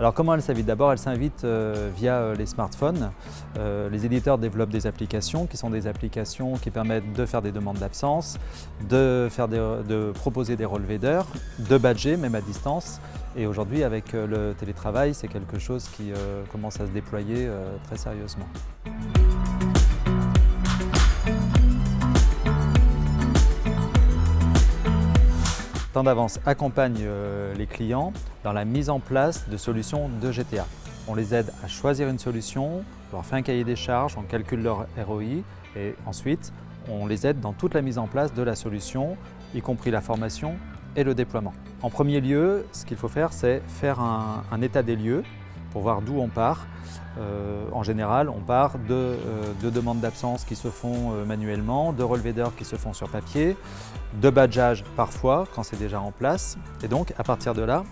Alors comment elle s'invite? D'abord, elle s'invite via les smartphones. Les éditeurs développent des applications qui sont des applications qui permettent de faire des demandes d'absence, de proposer des relevés d'heures, de badger même à distance. Et aujourd'hui, avec le télétravail, c'est quelque chose qui commence à se déployer très sérieusement. Temps d'avance accompagne les clients dans la mise en place de solutions de GTA. On les aide à choisir une solution, on leur fait un cahier des charges, on calcule leur ROI et ensuite on les aide dans toute la mise en place de la solution, y compris la formation et le déploiement. En premier lieu, ce qu'il faut faire, c'est faire un état des lieux pour voir d'où on part. En général, on part de demandes d'absence qui se font manuellement, de relevés d'heures qui se font sur papier, de badgeage parfois quand c'est déjà en place. Et donc, à partir de là,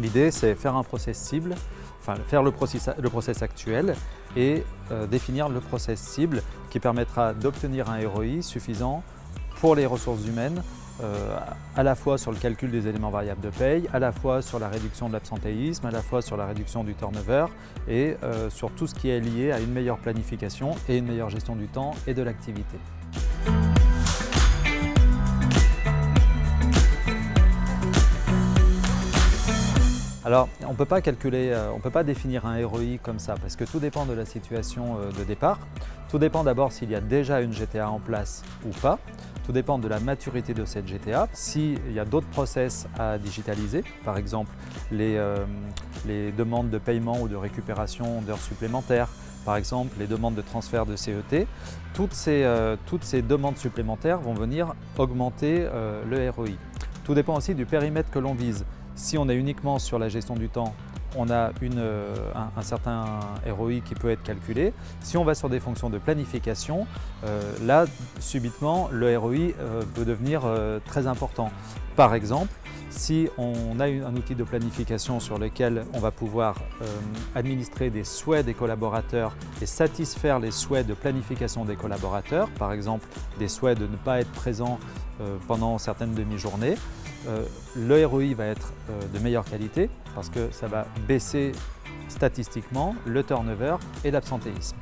l'idée c'est faire un process cible, enfin faire le process actuel et définir le process cible qui permettra d'obtenir un ROI suffisant pour les ressources humaines, à la fois sur le calcul des éléments variables de paye, à la fois sur la réduction de l'absentéisme, à la fois sur la réduction du turnover et sur tout ce qui est lié à une meilleure planification et une meilleure gestion du temps et de l'activité. Alors, on ne peut pas calculer, on ne peut pas définir un ROI comme ça parce que tout dépend de la situation de départ. Tout dépend d'abord s'il y a déjà une GTA en place ou pas. Tout dépend de la maturité de cette GTA. S'il y a d'autres process à digitaliser, par exemple les demandes de paiement ou de récupération d'heures supplémentaires, par exemple les demandes de transfert de CET, toutes ces demandes supplémentaires vont venir augmenter le ROI. Tout dépend aussi du périmètre que l'on vise. Si on est uniquement sur la gestion du temps, on a un certain ROI qui peut être calculé. Si on va sur des fonctions de planification, là, subitement, le ROI peut devenir très important. Par exemple, si on a un outil de planification sur lequel on va pouvoir administrer des souhaits des collaborateurs et satisfaire les souhaits de planification des collaborateurs, par exemple des souhaits de ne pas être présent pendant certaines demi-journées, le ROI va être de meilleure qualité parce que ça va baisser statistiquement le turnover et l'absentéisme.